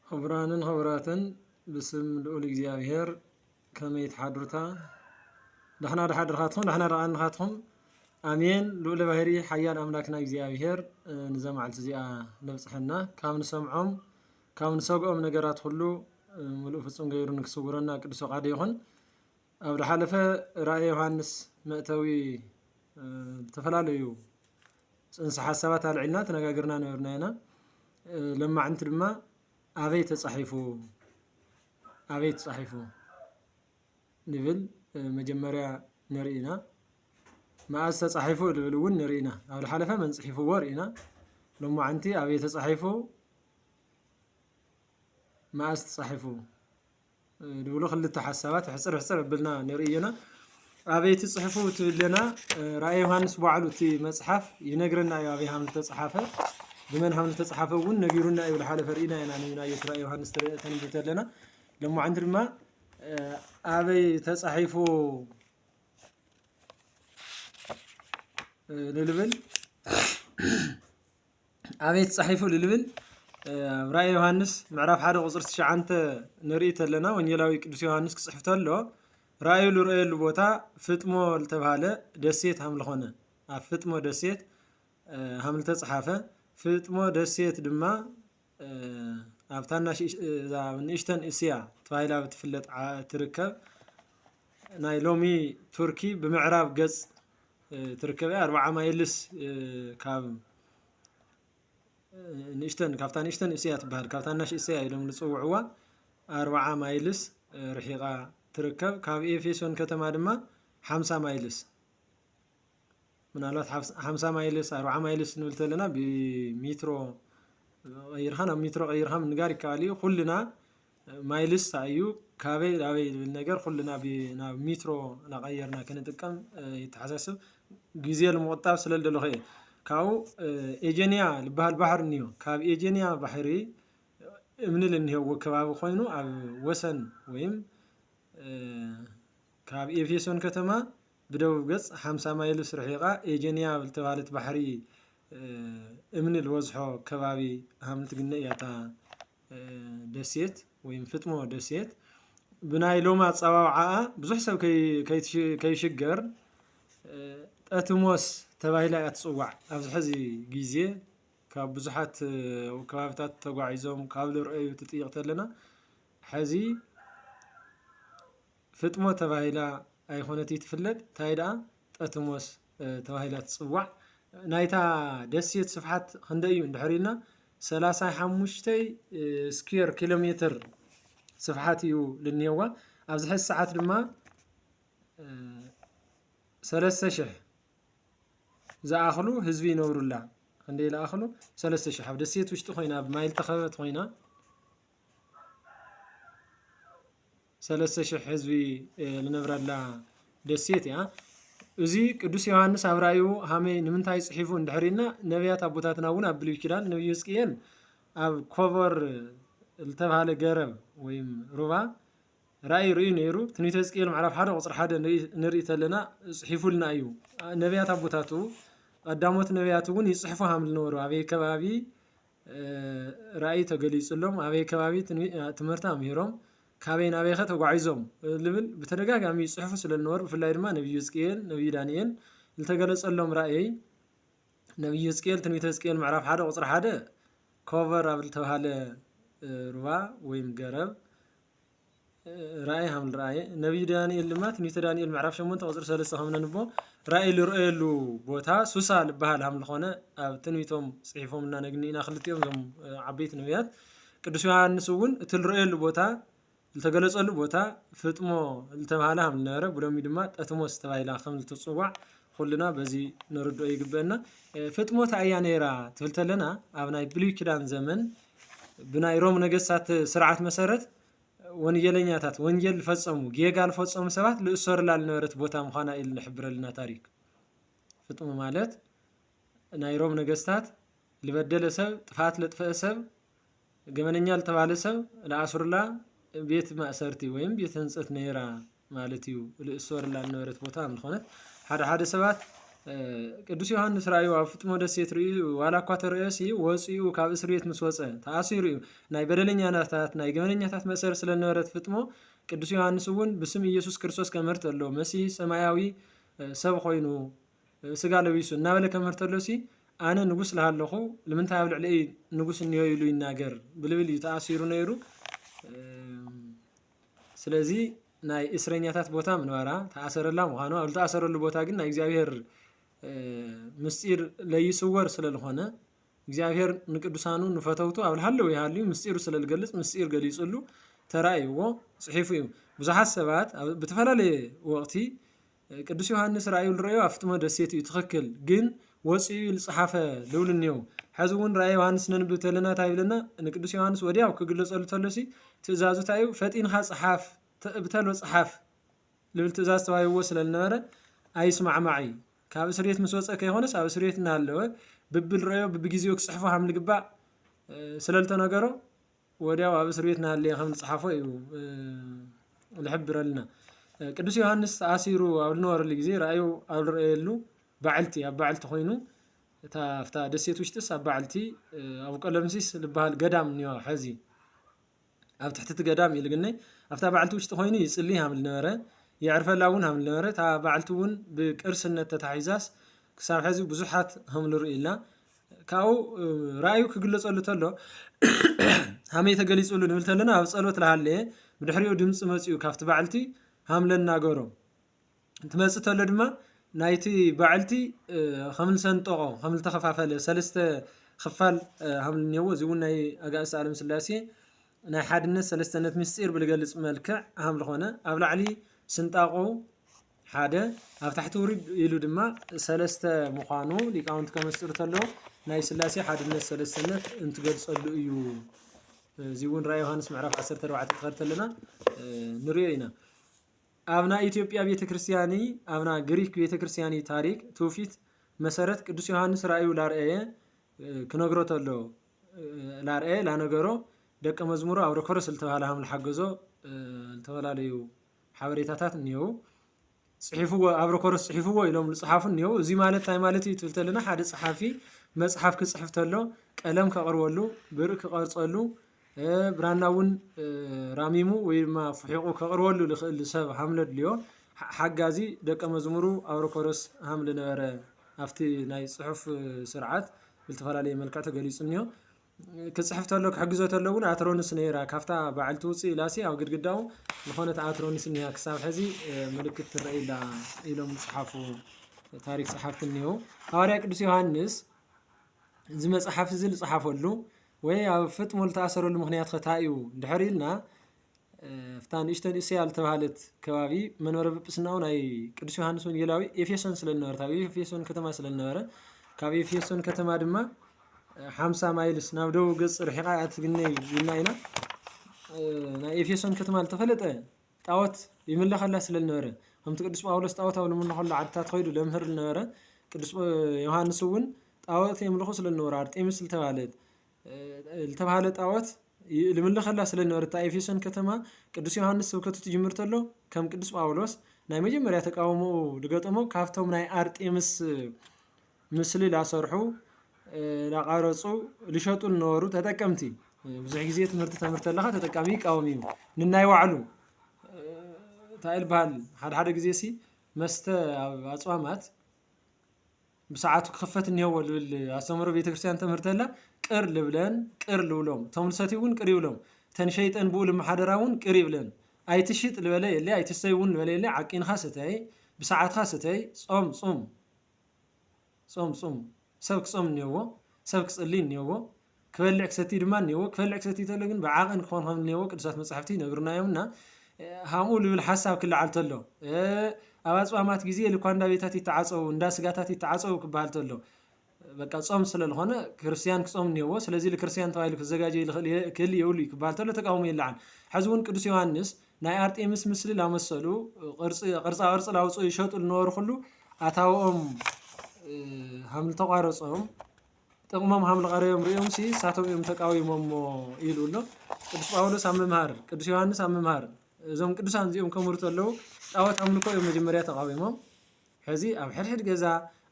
خبرانن خبراتن بسم لؤل እግዚአብሔር ከመይት ሓድሩታ ደህና ደሓድርኻትኩም ደህና ደቃንኻትኩም አሜን ልዑል ባህሪ ሓያል አምላክና እግዚአብሔር ንዘማዓልቲ እዚኣ ነብፅሐና ካብ ንሰምዖም ካብ ንሰግኦም ነገራት ሁሉ ሙሉእ ፍጹም ገይሩ ንክስውረና ቅዱስ ፈቃዱ ይኹን። ኣብ ዝሓለፈ ራእየ ዮሃንስ መእተዊ ዝተፈላለዩ ፅንሰ ሓሳባት አልዒልና ተነጋግርና ነበርና ኢና። ለማዕንቲ ድማ አበይ ተጻሒፉ ንብል መጀመሪያ ንርኢና መዓዝ ተጻሒፉ ንብል እውን ንርኢና ኣብ ዝሓለፈ መን ጽሒፍዎ ርኢና። ለማዕንቲ አበይ ተጻሒፉ መዓዝ ተጻሒፉ ንብሉ ክልተ ሓሳባት ሕፅር ሕፅር ብልና ንርኢና። አበይ ተጽሒፉ ትብለና ራእየ ዮሃንስ ባዕሉ እቲ መጽሓፍ ይነግረና እዩ አበይ ሃም ተጻሓፈ بمن هم تتصحفون نجيرونا أي ولا حالة فرينا يعني من أي ترى يوحنا تنبت لنا لما عند ما أبي تصحيفو للبل أبي تصحيفو للبل رأي يوحنس معرف حدا قصرت شعنت نريت لنا ونيلاوي قدوس يوحنس كصحفت له رأيه لرأيه لبوتا فتمو التبهاله دسيت هم لخونه فتمو دسيت هم تصحفه ፍጥሞ ደሴት ድማ ኣብታና ንእሽተን እስያ ተባሂላ ብትፍለጥ ትርከብ ናይ ሎሚ ቱርኪ ብምዕራብ ገጽ ትርከብ 40 ማይልስ ካብ ካብታ ንእሽተን እስያ ትበሃል ካብታና እስያ ኢሎም ዝፅውዕዋ 40 ማይልስ ርሒቃ ትርከብ። ካብ ኤፌሶን ከተማ ድማ 50 ማይልስ ምናልባት 50 ማይልስ 40 ማይልስ ንብል ተለና ብሜትሮ ቀይርኻን ኣብ ሜትሮ ቀይርኻ ንጋር ይከኣል እዩ። ኩልና ማይልስ እዩ ካበይ ላበይ ዝብል ነገር ኩልና ናብ ሜትሮ ናቀየርና ክንጥቀም ይተሓሳስብ ግዜ ንምቁጣብ ስለልደለኹ እየ። ካብኡ ኤጀንያ ዝበሃል ባሕሪ እኒኦ ካብ ኤጀንያ ባሕሪ እምኒ ልኒሄዎ ከባቢ ኮይኑ ኣብ ወሰን ወይም ካብ ኤፌሶን ከተማ بدو جس 50 مايلس رحيقة إيجينيا بالتوالت بحري من الوزحو كبابي هم تقنية تا دسيت وينفتمو دسيت بناي لوما تصاوعاء بزح سو كي شجر أتموس تباهلا أتصوع أفز حزي جيزي كبزحات وكبابتات تقعيزهم كابل رأي وتطيق لنا حزي فتمو تباهلا أي خونتي تفلت تايدا تأتموس تواهيلات صوع نايتا دسيت صفحات خنديون دحرينا 35 سكير كيلومتر صفحاتيو للنيوة أبزح الساعات لما 3 شح زا أخلو هزبي نور الله خندي لا أخلو 3 شح دسيت وش تخوينا بمايل تخفت خوينا 3 شح هزبي لنبر الله دسيت يا እዙ ቅዱስ ዮሐንስ አብራዩ ሃሜ ንምንታይ ጽሒፉ እንድሕሪና ነቢያት አቦታትና እውን ኣብ ብሉይ ኪዳን ነብዩ ሕዝቅኤል ኣብ ኮቨር ዝተባሃለ ገረብ ወይም ሩባ ራእይ ርኡ ነይሩ። ትንቢተ ሕዝቅኤል ምዕራፍ 1 ቁጽሪ 1 ንርኢ ተለና ጽሒፉልና እዩ። ነቢያት አቦታቱ ቀዳሞት ነቢያት እውን ይጽሕፉ ሃም ዝነበሩ ኣበይ ከባቢ ራእይ ተገሊጹሎም ኣበይ ከባቢ ትምህርቲ ኣምሂሮም ካበይ ናበይ ተጓዒዞም ልብል በተደጋጋሚ ጽሑፍ ስለነበር ብፍላይ ድማ ነብዩ ሕዝቅኤል ነብዩ ዳንኤል ልተገለጸሎም ራእይ ነብዩ ሕዝቅኤል ትንቢተ ሕዝቅኤል ምዕራፍ 1 ቁጽሪ 1 ኮቨር ኣብ ዝተባሃለ ሩባ ወይም ገረብ ራእይ ሃም ራእይ ነብዩ ዳንኤል ድማ ትንቢተ ዳንኤል ምዕራፍ 8 ቁጽሪ 3 ከምነ ንቦ ራእይ ልርአየሉ ቦታ ሱሳ ልበሃል ሃም ዝኾነ ኣብ ትንቢቶም ጽሒፎምና ነግኒና ክልቲኦም ዞም ዓበይቲ ነቢያት ቅዱስ ዮሐንስ እውን እቲ ልርአየሉ ቦታ التجلس بوتا فتمو التبهلا هم النار بلومي دما أتموس تبايلا خم التصوع خلنا بزي نرد أي جبنا فتمو تعيانيرا تقولت لنا أبناء بلي كدان زمن بناء روم نجسات سرعة مسارات ونجلينياتات ونجل فصمو جيجال فصمو سبات لأسر للنورت بوتا مخانا إلى نحبر لنا تاريخ فتمو مالت نايروم نجسات اللي بدل سب تفات لتفسب جمانيال تبالي سب لأسر لا ቤት ማእሰርቲ ወይም ቤት ህንጸት ነይራ ማለት እዩ። ለእስወር ላልነበረት ቦታ ምንኾነት ሓደ ሰባት ቅዱስ ዮሐንስ ራእዩ ኣብ ፍጥሞ ደሴት ርእዩ ዋላ እኳ ተርእዮሲ ወፂኡ ካብ እስር ቤት ምስ ወፀ ተኣሲሩ እዩ ናይ በደለኛታት ናይ ገበነኛታት መእሰሪ ስለነበረት ፍጥሞ ቅዱስ ዮሐንስ እውን ብስም ኢየሱስ ክርስቶስ ከምህር ተሎ መሲህ ሰማያዊ ሰብ ኮይኑ ስጋ ለቢሱ እናበለ ከምህር ተሎሲ ኣነ ንጉስ ለሃለኹ ንምንታይ ኣብ ልዕሊ ንጉስ እንዮ ኢሉ ይናገር ብልብል እዩ ተኣሲሩ ነይሩ። ስለዚ ናይ እስረኛታት ቦታ ምንባራ ተኣሰረላ ምዃኑ ኣብ ዝተኣሰረሉ ቦታ ግን ናይ እግዚአብሔር ምስጢር ለይስወር ስለዝኾነ እግዚአብሔር ንቅዱሳኑ ንፈተውቱ ኣብ ልሃለው ይሃልዩ ምስጢሩ ስለዝገልጽ ምስጢር ገሊጹሉ ተራእይዎ ጽሒፉ እዩ። ብዙሓት ሰባት ብተፈላለየ ወቅቲ ቅዱስ ዮሐንስ ራእዩ ዝረአዮ ኣብ ፍጥሞ ደሴት እዩ ትኽክል ግን ወፂኡ ዝፀሓፈ ልብል እኒአው። ሕዚ እውን ራእይ ዮሐንስ ነንብብ ተለና እንታይ ይብለና ንቅዱስ ዮሐንስ ወዲያው ክግለፀሉ ተሎሲ ትእዛዙ እንታይ እዩ ፈጢንካ ፀሓፍ ተእብተሎ ፀሓፍ ልብል ትእዛዝ ተዋሂብዎ ስለዝነበረ ኣይስማዕማዕ ካብ እስር ቤት ምስ ወፀ ከይኾነስ ኣብ እስር ቤት እናሃለወ ብብል ረአዮ ብግዚኡ ክፅሕፎ ከም ዝግባእ ስለልተነገሮ ወዲያው ኣብ እስር ቤት እናሃለየ ከም ዝፀሓፎ እዩ ዝሕብረልና። ቅዱስ ዮሐንስ ተኣሲሩ ኣብ ዝነበረሉ ግዜ ራእዩ ኣብ ዝረአየሉ ባዕልቲ ኣብ ባዕልቲ ኮይኑ እታ ደሴት ውሽጥስ ኣብ ባዕልቲ ኣብ ቀለምሲስ ዝበሃል ገዳም እኒኦ ሕዚ ኣብ ትሕቲ ገዳም እዩ ልግነይ ኣብታ ባዕልቲ ውሽጢ ኮይኑ ይፅልይ ከም ዝነበረ የዕርፈላ እውን ከም ዝነበረ እታ ባዕልቲ እውን ብቅርስነት ተታሒዛስ ክሳብ ሕዚ ብዙሓት ከም ንርኢ ኢልና ካብኡ ራእዩ ክግለፀሉ ተሎ ሃመይ ተገሊፁሉ ንብል ተለና ኣብ ፀሎት ዝሃለየ ብድሕሪኡ ድምፂ መፅኡ ካብቲ ባዕልቲ ከም ዝናገሮ እንትመፅእ ተሎ ድማ ናይቲ ባዕልቲ ከም ዝሰንጠቆ ከም ዝተኸፋፈለ ሰለስተ ክፋል ከም ዝኒአዎ እዚ እውን ናይ ኣጋእዝቲ ዓለም ስላሴ ናይ ሓድነት ሰለስተነት ምስጢር ብዝገልፅ መልክዕ ከም ዝኾነ ኣብ ላዕሊ ስንጣቆ ሓደ ኣብ ታሕቲ ውሪድ ኢሉ ድማ ሰለስተ ምዃኑ ሊቃውንቲ ከመስጥሩ ተለዉ ናይ ስላሴ ሓድነት ሰለስተነት እንትገልፀሉ እዩ። እዚ እውን ራእይ ዮሐንስ ምዕራፍ 14 ትኸድ ተለና ንሪኦ ኢና። ኣብና ኢትዮጵያ ቤተክርስትያኒ ኣብና ግሪክ ቤተክርስትያኒ ታሪክ ትውፊት መሰረት ቅዱስ ዮሐንስ ራእዩ ላርአየ ክነግሮ ተሎ ላርአየ ላነገሮ ደቀ መዝሙሩ ኣብሮኮሮስ ዝተባሃለ ከም ዝሓገዞ ዝተፈላለዩ ሓበሬታታት እኒአው። ጽሒፍዎ ኣብሮኮሮስ ጽሒፍዎ ኢሎም ዝፅሓፉ እኒአው። እዚ ማለት እንታይ ማለት እዩ ትብል ተለና ሓደ ፀሓፊ መፅሓፍ ክፅሕፍ ተሎ ቀለም ከቕርበሉ ብርኢ ክቐርፀሉ ብራና እውን ራሚሙ ወይ ድማ ፍሒቑ ከቕርበሉ ዝኽእል ሰብ ከም ዘድልዮ ሓጋዚ ደቀ መዝሙሩ ኣብሮኮሮስ ከም ዝነበረ ኣብቲ ናይ ፅሑፍ ስርዓት ብዝተፈላለየ መልክዕ ተገሊፁ እኒኦ። ክፅሕፍ ተሎ ክሕግዞ ተሎ እውን ኣትሮንስ ነይራ ካብታ ባዕልቲ ውፅእ ኢላሲ ኣብ ግድግዳኡ ዝኾነት ኣትሮንስ እኒኣ ክሳብ ሕዚ ምልክት ትረአየላ ኢሎም ዝፅሓፉ ታሪክ ፀሓፍቲ እኒአው። ሐዋርያ ቅዱስ ዮሐንስ እዚ መፅሓፍ እዚ ዝፀሓፈሉ ወይ ኣብ ፍጥሞ ዝተኣሰረሉ ምክንያት ከታይ እዩ ድሕሪ ኢልና ፍታ ንእሽተን እስያ ዝተባሃለት ከባቢ መንበረ ጵጵስናኡ ናይ ቅዱስ ዮሐንስ ወንጌላዊ ኤፌሶን ስለዝነበረ ካብ ኤፌሶን ከተማ ስለዝነበረ ካብ ኤፌሶን ከተማ ድማ 50 ማይልስ ናብ ደቡብ ገፅ ርሒቓ እትግነይ ኢልና ኢና ናይ ኤፌሶን ከተማ ዝተፈለጠ ጣዖት ይምለኸላ ስለዝነበረ ከምቲ ቅዱስ ጳውሎስ ጣዖት ኣብ ዝምለኸሉ ዓድታት ኮይዱ ለምህር ዝነበረ ቅዱስ ዮሐንስ እውን ጣዖት የምልኹ ስለዝነበሩ ኣርጤምስ ዝተባሃለ ጣዖት ልምለኸላ ስለዝነበረ እታ ኤፌሶን ከተማ ቅዱስ ዮሐንስ ስብከቱ ትጅምር ተሎ ከም ቅዱስ ጳውሎስ ናይ መጀመርያ ተቃውሞ ዝገጠሞ ካብቶም ናይ ኣርጤምስ ምስሊ ላሰርሑ ላቃረፁ ልሸጡ ዝነበሩ ተጠቀምቲ ብዙሕ ግዜ ትምህርቲ ተምህር ተለካ ተጠቃሚ ይቃወም እዩ ንናይ ባዕሉ እንታይ ይበሃል ሓደ ግዜ ሲ መስተ ኣብ ኣፅዋማት ብሰዓቱ ክኽፈት እኒሄዎ ዝብል ኣስተምህሮ ቤተክርስትያን ተምህርተላ ቅር ልብለን ቅር ልብሎም እቶም ልሰትዩ እውን ቅር ይብሎም እተን ሸይጠን ብኡ ልመሓደራ እውን ቅር ይብለን ኣይትሽጥ ልበለ የለ ኣይትስተይ እውን ልበለ የለ ዓቂንካ ስተይ ብሰዓትካ ስተይ ፆም ፁም ፆም ፁም ሰብ ክፆም እኒሄዎ ሰብ ክፅልይ እኒሄዎ ክበልዕ ክሰቲ ድማ እኒሄዎ ክበልዕ ክሰቲ ተሎ ግን ብዓቕን ክኾን ከም እኒሄዎ ቅዱሳት መፅሓፍቲ ይነግሩናዮምና ሃምኡ ልብል ሓሳብ ክለዓል ተሎ ኣብ ኣፅዋማት ግዜ ልኳንዳ ቤታት ይተዓፀው እንዳ ስጋታት ይተዓፀው ክበሃል ተሎ በቃ ፆም ስለዝኾነ ክርስቲያን ክፆም እኒሄዎ ስለዚ ክርስቲያን ተባሂሉ ክዘጋጀ ክህሊ የብሉ ክበሃል ተሎ ተቃውሞ የለዓን። ሕዚ እውን ቅዱስ ዮሐንስ ናይ ኣርጤምስ ምስሊ ላመሰሉ ቅርፃ ቅርፂ ላውፅኡ ይሸጡ ዝነበሩ ኩሉ ኣታውኦም ከም ዝተቋረፆም ጥቕሞም ከም ዝቐረዮም ሪኦም ሲ ሳቶም እዮም ተቃዊሞሞ ኢሉ ኣሎ ቅዱስ ጳውሎስ ኣብ ምምሃር ቅዱስ ዮሐንስ ኣብ ምምሃር እዞም ቅዱሳን እዚኦም ከምሩ ተለዉ ጣዖት ኣምልኮ እዮም መጀመርያ ተቃዊሞም ሕዚ ኣብ ሕድሕድ ገዛ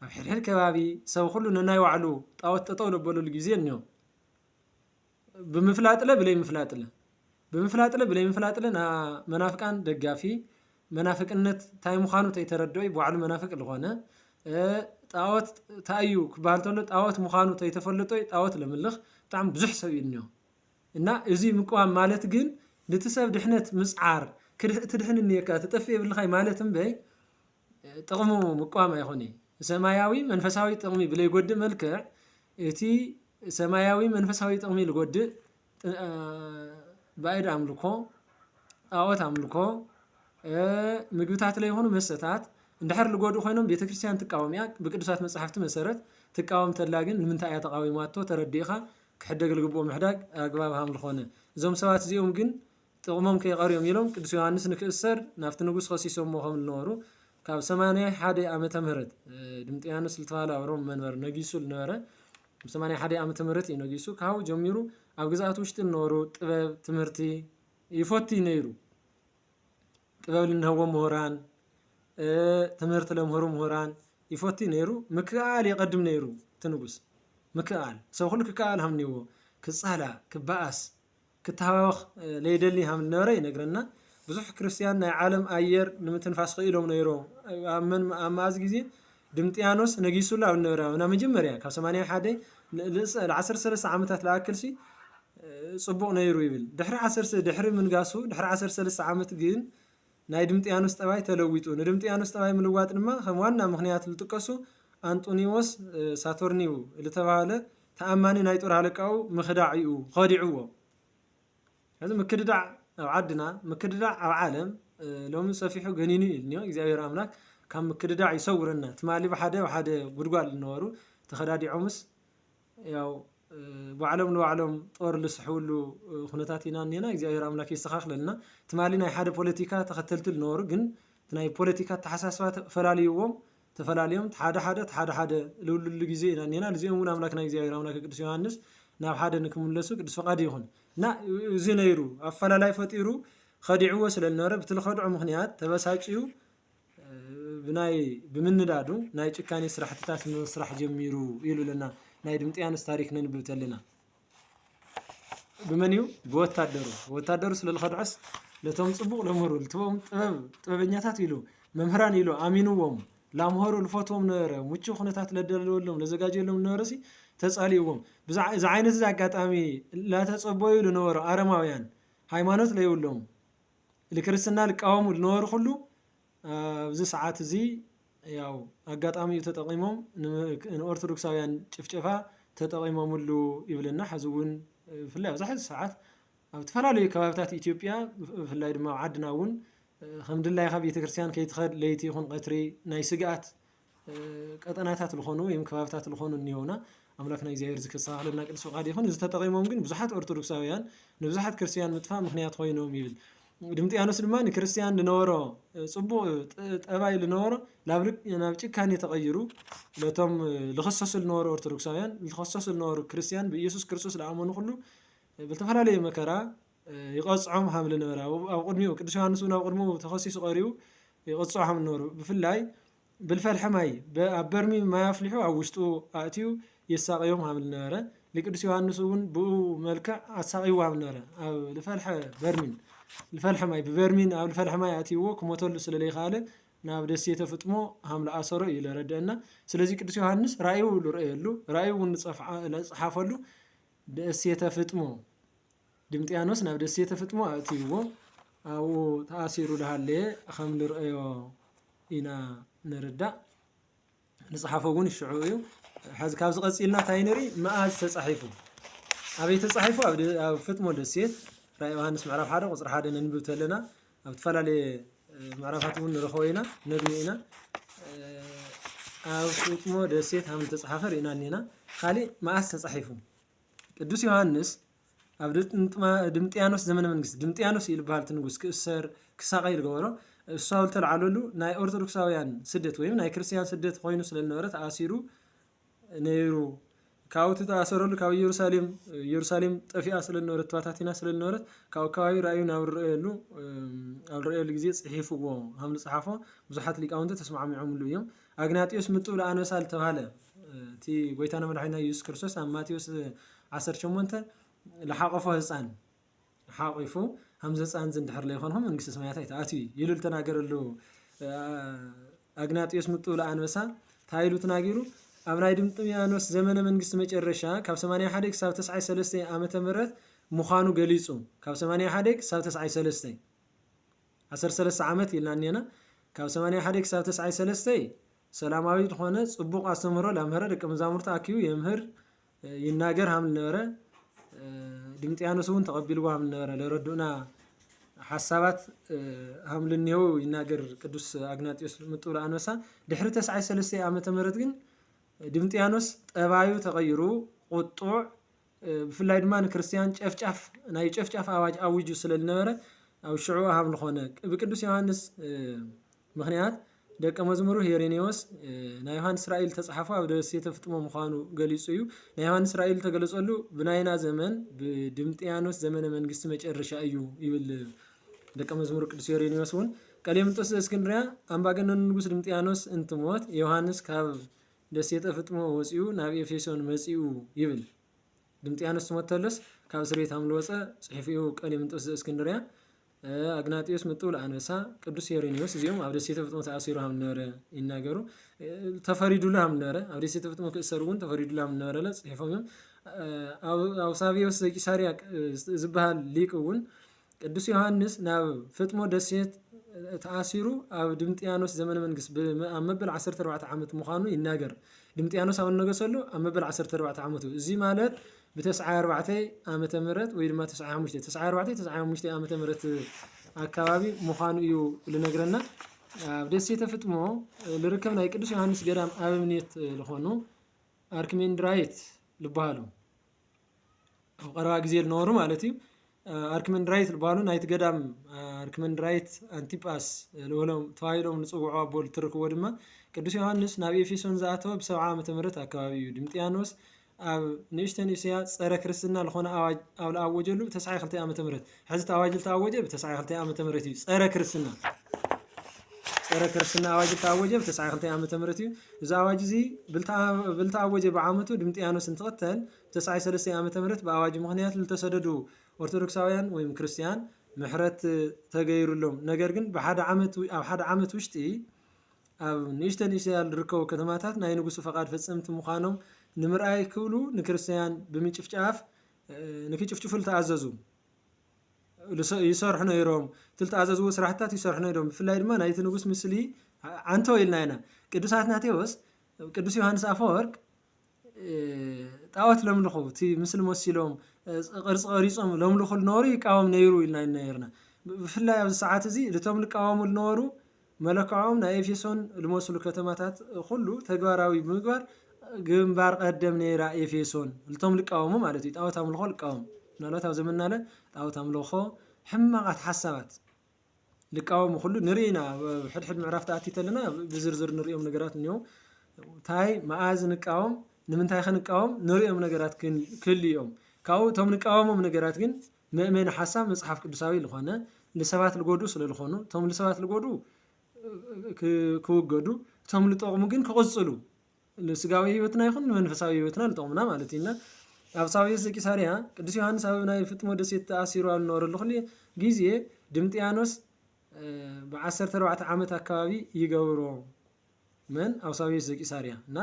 ኣብ ሕድሕድ ከባቢ ሰብ ኩሉ ነናይ ባዕሉ ጣዖት ጠጠው ለበለሉ ግዜ እኒኦ ብምፍላጥለ ብለይ ምፍላጥለ መናፍቃን ደጋፊ መናፍቅነት እንታይ ምዃኑ ተይተረድኦ ባዕሉ መናፍቅ ዝኾነ ጣዖት ታዩ ክበሃል ተሎ ጣዖት ምዃኑ ተይተፈለጦ ጣዖት ለምልኽ ብጣዕሚ ብዙሕ ሰብ እዩ እኒኦ እና እዚ ምቁዋም ማለት ግን ነቲ ሰብ ድሕነት ምፅዓር ትድሕን እኒአካ ትጠፍእ የብልኻይ ማለት እምበይ ጥቕሙ ምቁዋም ኣይኮነ ሰማያዊ መንፈሳዊ ጥቕሚ ብለይጎድእ መልክዕ እቲ ሰማያዊ መንፈሳዊ ጥቕሚ ልጎድእ ባዕድ ኣምልኮ ጣዖት ኣምልኮ ምግብታት ለይኾኑ መስተታት እንድሕር ልጎድኡ ኮይኖም ቤተክርስትያን ትቃወም እያ ብቅዱሳት መፅሓፍቲ መሰረት ትቃወም ተላ ግን ንምንታይ እያ ተቃዊማቶ ተረዲእኻ ክሕደግ ልግብኦ ምሕዳግ ኣግባብ ሃም ዝኾነ እዞም ሰባት እዚኦም ግን ጥቕሞም ከይቐርዮም ኢሎም ቅዱስ ዮሃንስ ንክእሰር ናብቲ ንጉስ ከሲሶሞ ከም ዝነበሩ ካብ 81 ዓመተ ምህረት ድምጥያኖስ ዝተባሃለ ኣብ ሮም መንበር ነጊሱ ዝነበረ 81 ዓመተ ምህረት እዩ ነጊሱ ካብኡ ጀሚሩ ኣብ ግዛኣት ውሽጢ ዝነበሩ ጥበብ ትምህርቲ ይፈቲ ነይሩ ጥበብ ልንህቦም ምሁራን ትምህርቲ ለምህሩ ምሁራን ይፈቲ ነይሩ ምክኣል ይቀድም ነይሩ እቲ ንጉስ ምክኣል ሰብ ኩሉ ክከኣል ሃም እኒዎ ክፃላ ክበኣስ ክተሃዋወኽ ለይደሊ ሃም ዝነበረ ይነግረና ብዙሕ ክርስቲያን ናይ ዓለም ኣየር ንምትንፋስ ክኢሎም ነይሮም ኣብ መዓዝ ግዜ ድምጥያኖስ ነጊሱሉ ኣብ ዝነበረ ናብ መጀመርያ ካብ 81 ለ13 ዓመታት ዝኣክልሲ ፅቡቕ ነይሩ ይብል ድሕሪ ምንጋሱ ድሕሪ 13 ዓመት ግን ናይ ድምጥያኖስ ጠባይ ተለዊጡ ንድምጥያኖስ ጠባይ ምልዋጥ ድማ ከም ዋና ምክንያት ዝጥቀሱ አንጦኒዎስ ሳቶርኒው ዝተባሃለ ተኣማኒ ናይ ጦር ሃለቃው ምክዳዕ እዩ ከዲዕዎ እዚ ምክድዳዕ ኣብ ዓድና ምክድዳዕ ኣብ ዓለም ሎሚ ሰፊሑ ገኒኑ ኢልኒዮ እግዚአብሔር ኣምላክ ካብ ምክድዳዕ ይሰውረና ትማሊ ብሓደ ጉድጓድ ዝነበሩ ተኸዳዲዖምስ ያው ባዕሎም ንባዕሎም ጦር ልስሕብሉ ኩነታት ኢና እኒና እግዚአብሔር ኣምላክ ይስተኻኽለልና ትማሊ ናይ ሓደ ፖለቲካ ተኸተልቲ ዝነበሩ ግን ናይ ፖለቲካ ተሓሳስባ ተፈላለዮም ሓደ ልውልሉ ግዜ ኢና እኒና እዚኦም እውን ኣምላክና እግዚአብሔር ኣምላክ ቅዱስ ዮሃንስ ናብ ሓደ ንክምለሱ ቅዱስ ፈቃድ ይኹን እና እዚ ነይሩ ኣፈላላይ ፈጢሩ ከዲዕዎ ስለዝነበረ በቲ ዝኸድዖ ምክንያት ተበሳጭዩ ብምንዳዱ ናይ ጭካኔ ስራሕትታት ንምስራሕ ጀሚሩ ኢሉልና ናይ ድምጥያኖስ ታሪክ ነንብብ ተለና ብመን እዩ ብወታደሩ ስለዝኸድዖስ ለቶም ፅቡቕ ለምህሩ ልትቦም ጥበበኛታት ኢሉ መምህራን ኢሉ ኣሚንዎም ላምሆሩ ልፈትዎም ነበረ ምቹው ኩነታት ለደልወሎም ለዘጋጀሎም ነበረሲ ተፃሊዎም እዚ ዓይነት እዚ ኣጋጣሚ ላተፀበዩ ዝነበሩ ኣረማውያን ሃይማኖት ለይብሎም ንክርስትና ዝቃወሙ ዝነበሩ ኩሉ ኣብዚ ሰዓት እዚ ያው ኣጋጣሚ ተጠቂሞም ንኦርቶዶክሳውያን ጭፍጨፋ ተጠቂሞምሉ ይብልና ሕዚ እውን ብፍላይ ኣብዚ ሕዚ ሰዓት ኣብ ዝተፈላለዩ ከባቢታት ኢትዮጵያ ብፍላይ ድማ ኣብ ዓድና እውን ከም ድላይካ ቤተክርስትያን ከይትኸድ ለይቲ ይኹን ቀትሪ ናይ ስግኣት ቀጠናታት ዝኾኑ ወይም ከባቢታት ዝኾኑ እኒሆና ኣምላክና እግዚአብሔር ዝከሳኸለና ቅዱስ ፈቃድ ይኹን እዚ ተጠቂሞም ግን ብዙሓት ኦርቶዶክሳውያን ንብዙሓት ክርስቲያን ምጥፋእ ምክንያት ኮይኖም ይብል ድምጥያኖስ ድማ ንክርስቲያን ዝነበሮ ፅቡቕ ጠባይ ዝነበሮ ናብ ጭካኔ ተቐይሩ ለቶም ዝኽሰሱ ዝነበሩ ኦርቶዶክሳውያን ዝኽሰሱ ዝነበሩ ክርስቲያን ብኢየሱስ ክርስቶስ ዝኣመኑ ኩሉ ብዝተፈላለየ መከራ ይቐፅዖም ሃም ዝነበረ ኣብ ቅድሚኡ ቅዱስ ዮሃንስ እውን ኣብ ቅድሚኡ ተኸሲሱ ቀሪቡ ይቐፅዖ ሃም ዝነበሩ ብፍላይ ብልፈልሐ ማይ ኣብ በርሚ ማይ ኣፍሊሑ ኣብ ውሽጡ ኣእትዩ የሳቀዮም ሃም ዝነበረ ንቅዱስ ዮሃንስ እውን ብኡ መልክዕ ኣሳቂዎ ሃም ዝነበረ ኣብ ልፈልሐ ማይ ብበርሚን ኣብ ልፈልሐ ማይ ኣእትይዎ ክሞተሉ ስለዘይከኣለ ናብ ደሴተ ፍጥሞ ሃም ዝኣሰሮ እዩ ዝረድአና ስለዚ ቅዱስ ዮሃንስ ራእዩ ዝረአየሉ ራእዩ እውን ዝፀሓፈሉ ደሴተ ፍጥሞ ድምጥያኖስ ናብ ደሴተ ፍጥሞ ኣእትይዎ ኣብኡ ተኣሲሩ ዝሃለየ ከም ዝረአዮ ኢና ንርዳእ ንፀሓፎ እውን ይሽዑ እዩ ሕዚ ካብዚ ቀፂልና እንታይ ንርኢ መዓዝ ተፃሒፉ ኣበይ ተፃሒፉ ኣብ ፍጥሞ ደሴት ራእይ ዮሃንስ ምዕራፍ 1 ቁፅሪ 1 ነንብብ ተለና ኣብ ተፈላለየ ምዕራፋት እውን ንረኽቦ ኢና ነግኒ ኢና ኣብ ፍጥሞ ደሴት ሃም ዝተፃሓፈ ርኢና እኒና ካሊእ መዓዝ ተፃሒፉ ቅዱስ ዮሃንስ ኣብ ድምጥያኖስ ዘመነ መንግስቲ ድምጥያኖስ እዩ ዝበሃል እቲ ንጉስ ክእሰር ክሳቀይ ዝገበሮ እሱ ኣብ ዝተልዓለሉ ናይ ኦርቶዶክሳውያን ስደት ወይም ናይ ክርስቲያን ስደት ኮይኑ ስለዝነበረ ተኣሲሩ ነይሩ ካብኡ ተኣሰረሉ ካብ ኢየሩሳሌም ጠፊኣ ስለዝነበረት ተባታቲና ስለዝነበረት ካብ ከባቢ ራእዩ ናብ ዝረአየሉ ግዜ ፅሒፍዎ ሃም ዝፀሓፎ ብዙሓት ሊቃውንቲ ተስማዕሚዖምሉ እዮም أغناطيوس متو لأنبسا لتبهاله تي ጎይታና መድኃኒትና ኢየሱስ ክርስቶስ ኣብ ማቴዎስ 18 ለሓቆፎ ህፃን ሓቂፉ ሃምዘ ህፃን ዝንድሕር ለይኮንኩም መንግስተ ሰማያት ኣይተኣትዩ ኢሉ ተናገረሉ أغناطيوس متو لأنبسا ታይሉ ተናጊሩ ኣብ ናይ ድምጥያኖስ ዘመነ መንግስት መጨረሻ ካብ 81 ክሳብ 93 ዓመተ ምህረት ምዃኑ ገሊጹ ካብ 81 ክሳብ 93 13 ዓመት ኢልናኒና ካብ 81 ክሳብ 93 ሰላማዊ ዝኾነ ጽቡቕ አስተምህሮ ለምህረ ደቀ መዛሙርቱ አኪዩ የምህር ይናገር ሃም ነበረ ድምጥያኖስ እውን ተቀቢልዎ ሃም ነበረ ለረዱና ሓሳባት ሃም ልኒው ይናገር ቅዱስ أغناطيوس ምጡ ለአንበሳ ድሕሪ 93 ዓመተ ምህረት ግን ድምጥያኖስ ጠባዩ ተቀይሩ ቁጡዕ ብፍላይ ድማ ንክርስቲያን ጨፍጫፍ ናይ ጨፍጫፍ አዋጅ አውጁ ስለልነበረ ኣብ ሽዑ ሃም ዝኾነ ብቅዱስ ዮሐንስ ምክንያት ደቀ መዝሙሩ ሄሬኔዎስ ናይ ዮሐንስ እስራኤል ተጻሐፈ ኣብ ደሴተ ፍጥሞ ምዃኑ ገሊጹ እዩ ናይ ዮሐንስ እስራኤል ተገለጸሉ ብናይና ዘመን ብድምጥያኖስ ዘመነ መንግስት መጨረሻ እዩ ይብል ደቀ መዝሙሩ ቅዱስ ሄሬኔዎስ እውን ቀሌምንጦስ ዘእስክንድርያ አምባገነኑ ንጉስ ድምጥያኖስ እንትሞት ዮሐንስ ካብ ደሴተ ፍጥሞ ወፂኡ ናብ ኤፌሶን መጺኡ ይብል ድምጥያኖስ ትሞተለስ ካብ እስር ቤት ሃም ለወፀ ጽሒፉ ቀሌምንጦስ ዘእስክንድርያ أغناطيوس متو لأنبسا ቅዱስ ሄሬኔዎስ እዚኦም ኣብ ደሴተ ፍጥሞ ተኣሲሩ ሃም ነበረ ይናገሩ ተፈሪዱሉ ሃም ነበረ ኣብ ደሴተ ፍጥሞ ክእሰሩ እውን ተፈሪዱሉ ሃም ነበረ ለጽሒፎም አውሳብዮስ ዘቂሳርያ ዝበሃል ሊቅ እውን ቅዱስ ዮሐንስ ናብ ፍጥሞ ደሴት ተኣሲሩ ኣብ ድምጥያኖስ ዘመነ መንግስት ኣብ መበል 14 ዓመት ምዃኑ ይናገር ድምጥያኖስ ኣብ ነገሰሉ ኣብ መበል 14 ዓመቱ እዚ ማለት ب94 ዓመተ ምህረት ወይ ድማ 94 ዓመተ ምህረት አካባቢ ምዃኑ እዩ ልነግረና ኣብ ደሴተ ፍጥሞ ልርከብ ናይ ቅዱስ ዮሐንስ ገዳም አበምኔት ለኾኑ አርኪሜንድራይት ልባሃሉ ኣብ ቀረባ ጊዜ ልነበሩ ማለት እዩ አርኪሜንድራይት ልባሃሉ ናይቲ ገዳም አርኪሜንድራይት አንቲጳስ ለወሎም ተዋሂሎም ንጽውዑ አቦል ትርክቦ ድማ ቅዱስ ዮሐንስ ናብ ኤፌሶን ዝኣተወ ብ70 ዓመተ ምህረት አካባቢ እዩ ድምጥያኖስ ኣብ ንእሽተን እስያ ፀረ ክርስትና ለኾነ አዋጅ ኣብ ለአወጀሉ ብ92 ዓመተ ምህረት ሕዚ አዋጅ ተአወጀ ብ92 ዓመተ ምህረት እዩ ፀረ ክርስትና አዋጅ ተአወጀ ብ92 ዓመተ ምህረት እዩ እዚ አዋጅ እዚ ብልተአወጀ በዓመቱ ድምጥያኖስ እንትቀተል 93 ዓመተ ምህረት በአዋጅ ምክንያት ልተሰደዱ ኦርቶዶክሳውያን ወይም ክርስቲያን ምሕረት ተገይሩሎም ነገር ግን በሓደ ዓመት ውሽጢ ኣብ ንእሽተን እስያ ዝርከቡ ከተማታት ናይ ንጉሱ ፈቃድ ፈጸምቲ ምዃኖም ንምርኣይ ክብሉ ንክርስቲያን ብምጭፍጫፍ ንክጭፍጭፉ ተኣዘዙ ይሰርሑ ነይሮም ተኣዘዝዎ ስራሕታት ይሰርሑ ነይሮም ብፍላይ ድማ ናይቲ ንጉስ ምስሊ አንተ ኢልና ኢና ቅዱስ አትናቴዎስ ቅዱስ ዮሐንስ አፈወርቅ ጣዖት ለምልኹ እቲ ምስሊ መሲሎም ቅርጽ ቀሪጾም ለምልኹ ዝነበሩ ይቃወም ነይሩ ኢልና ነይርና ብፍላይ ኣብ ሰዓት እዚ ልቶም ልቃወሙ ዝነበሩ መለክዖም ናይ ኤፌሶን ልመስሉ ከተማታት ኩሉ ተግባራዊ ብምግባር ግንባር ቀደም ነይራ ኤፌሶን ልቶም ልቃወሙ ማለት እዩ ጣዖት ኣምልኾ ልቃወሙ ምናልባት ኣብ ዘመንናለ ጣዖት ኣምልኾ ሕማቃት ሓሳባት ልቃወሙ ኩሉ ንሪኢና ሕድሕድ ምዕራፍ ተኣቲተለና ብዝርዝር ንሪኦም ነገራት እኒኦ ታይ መኣዝ ንቃወም ንምንታይ ከንቃወም ንሪኦም ነገራት ክልዮም ካብኡ እቶም ንቃወሞም ነገራት ግን ምእመን ሓሳብ መጽሓፍ ቅዱሳዊ ዝኾነ ንሰባት ልጎዱ ስለልኾኑ እቶም ንሰባት ልጎዱ ክውገዱ እቶም ልጠቕሙ ግን ክቕጽሉ ለስጋዊ ህይወትና ይኹን መንፈሳዊ ህይወትና ልጠቕሙና ማለት ኢና ኣብ ሳብዮስ ዘቂሳርያ ቅዱስ ዮሐንስ ኣብ ናይ ፍጥሞ ደሴት ተኣሲሩ ኣብ ዝነበረሉ ኩሉ ጊዜ ድምጥያኖስ ብ14 ዓመት አካባቢ ይገብሮ መን ኣብ ሳብዮስ ዘቂሳርያ እና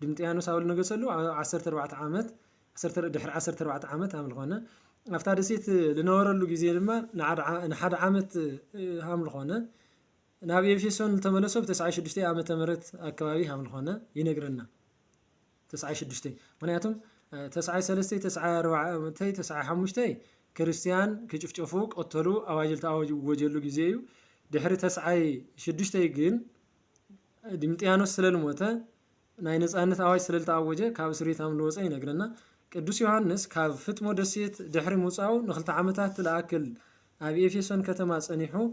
ድምጥያኖስ ኣብ ነገሰሉ 14 ዓመት ድሕሪ 14 ዓመት ሃም ዝኾነ ኣብታ ደሴት ዝነበረሉ ጊዜ ድማ ንሓደ ዓመት ሃም ዝኾነ ናብ ኤፌሶን ተመለሶ ብ96 ዓመተ ምህረት አካባቢ ሃም ዝኾነ ይነግረና 96 ምክንያቱም 93 94 95 ክርስቲያን ክጭፍጨፉ ቆተሉ አዋጅል ተአወጀሉ ጊዜ እዩ ድሕሪ 96 ግን ድምጥያኖስ ስለልሞተ ናይ ነጻነት አዋጅ ስለልተአወጀ ካብ እስር ቤት ሃም ዝወፀ ይነግረና ቅዱስ ዮሐንስ ካብ ፍጥሞ ደሴት ድሕሪ ምውፃኡ ንክልተ ዓመታት ለኣክል ኣብ ኤፌሶን ከተማ ጸኒሑ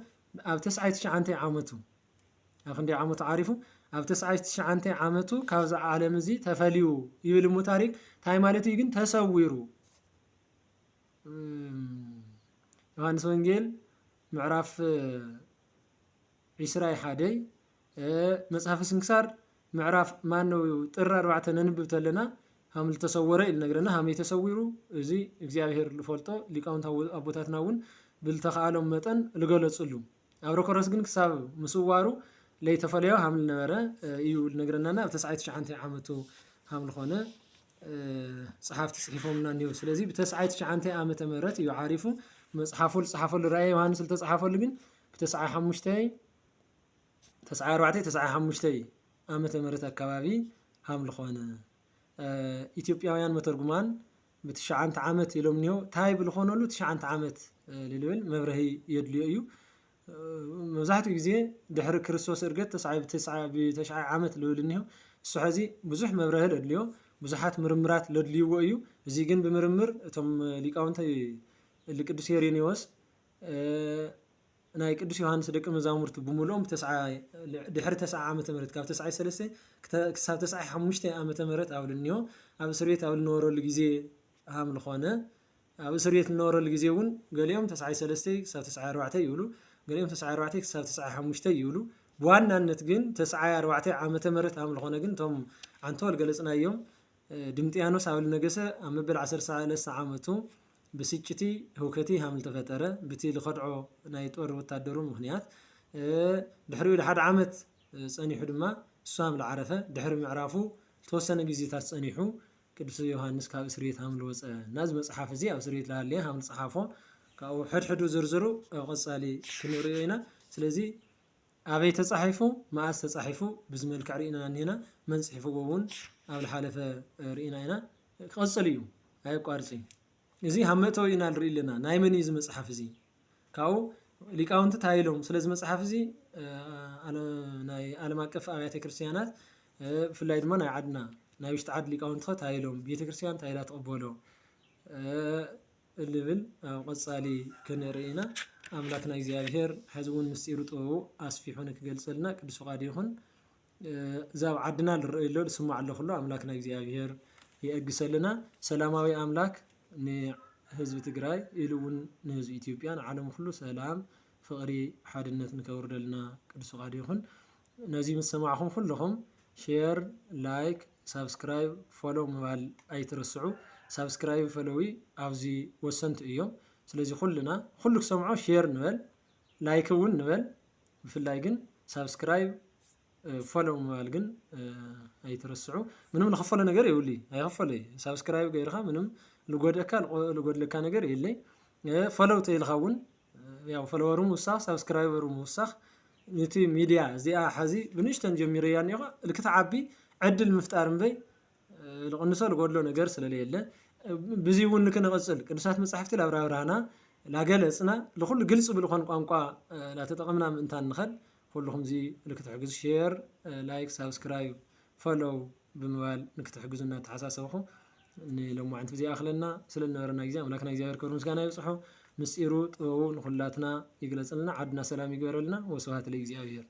ኣብ 99 ዓመቱ ኣብ ክንደይ ዓመቱ ዓሪፉ ኣብ 99 ዓመቱ ካብዛ ዓለም እዚ ተፈልዩ ይብል ሞ ታሪክ ታይ ማለት እዩ ግን ተሰዊሩ ዮሐንስ ወንጌል ምዕራፍ 21 መጽሐፈ ስንክሳር معرف ما إنه ترر بعتنا نبت لنا هم التصورة النجرنا هم يتصوروا زي إجزاء الفولتو اللي كانوا أبوتاتنا ون بالتخالم متن لقول تصلوا أبرك راس جنك ساب مسوارو لي تفليو هم النورة يقول نجرنا بتسعة شعنتي عمتو هم الخانة صحافة صحيفهم من النيوز لذي بتسعة شعنتي عمت مرات يعرفوا صحافة الرأي وهانس التصحافة اللي جن بتسعة حمشتي تسعة روعتي تسعة حمشتي عمت مرات الكبابي هم الخانة ኢትዮጵያውያን መተርጉማን በ9 ዓመት ኢሎምኒዮ ታይ ብልኾነሉ 9 ዓመት ልልብል መብረሂ የድልዮ እዩ መብዛሕትኡ ግዜ ድሕሪ ክርስቶስ እርገት ብ9 ዓመት ልብልኒዮ እሱ ሕዚ ብዙሕ መብረሂ ለድልዮ ብዙሓት ምርምራት ለድልይዎ እዩ እዚ ግን ብምርምር እቶም ሊቃውንቲ ቅዱስ ሄሬኔዎስ ናይ ቅዱስ ዮሐንስ ደቀ መዛሙርቱ ብምልኦም ድሕሪ 9 ዓመተ ምህረት ካብ 93 ክሳብ 95 ዓመተ ምህረት ኣብልኒዮ ኣብ እስር ቤት ኣብ ዝነበረሉ ግዜ ሃም ዝኾነ ኣብ እስር ቤት ዝነበረሉ ግዜ እውን ገሊኦም 93 ክሳብ 94 ይብሉ ገሊኦም 94 ክሳብ 95 ይብሉ ብዋናነት ግን 94 ዓመተ ምህረት ሃም ዝኾነ ግን እቶም ዓንቶል ገለጽናዮም ድምጥያኖስ ኣብ ነገሰ ኣብ መበል 13 ዓመቱ بسيجتي هوكتي هم التفترة بتي لخدعو نايتور وتادرو مهنيات دحرو لحد عامت ساني حدما سام العرفة دحرو معرفو توسنا جزيتات سانيحو كدس يوحنس كاب سريت هم لوز نازم صحافة زي أو سريت لها اللي هم الصحافة كأو حدو زرزرو قصالي كنورينا سلزي أبي تصحيفو ما أستصحيفو بزمن الكعرينا هنا من صحيفو بون أو الحالة رينا هنا قصاليو هاي قارسي إذا همتوا إن الريلنا نايمني إذا مصحف زي كاو اللي كاونت تايلهم سلز مصحف زي أنا ما كف آيات كريستيانات في الليل ما نعدنا نايشت عد اللي كاونت تايلهم بيت كريستيان تايلات قبولو الليفل قصالي كنا رينا أملاكنا إزياهير حزون مسيرته أسفيحونك جلسلنا كدس فقاديهن زاو عدنا للرئيلو سمع الله كله أملاكنا إزياهير يأجسلنا سلاماوي أملاك نهزب تجراي إلون نهزب إثيوبيان عالم كله سلام فقري حادنة نكور لنا كدس قاديهن نازم السماعهم كلهم شير لايك سبسكرايب فولو مبال أي ترسعوا سبسكرايب فولوي أوزي وسنت إيوم سلازي كلنا كلك سمعوا شير نبل لايك ون نبل في اللايكن سبسكرايب فولو مبالجن أي ترسعوا منهم نخفل نجار يقولي هاي خفلي سبسكرايب غيرها منهم لقود لك نجار يلي فولو تيلخون يا فولورهم وسخ سبسكرايبرهم وسخ نتي ميديا زي حزي بنشتن جميري يعني الكتعبي عدل مفتارم بي القنصة لقود له نجار سلالي يلا بزيون لك نغسل كنسات مصحفتي لابراهنا لا جلسنا لكل جلس بالخون قنقا لا تتقمنا من تان نخل كلهم زي لك تحجز شير لايك سبسكرايب فولو بموال لك تحجزنا تحساسوهم إني لو ما عندك زي أخلنا سلنا ورنا جزاء ولكن جزاء كرمز كان يصحوا مسيرو طوون خلاتنا يجلس لنا عدنا سلام يقبل لنا وسوات لي جزاء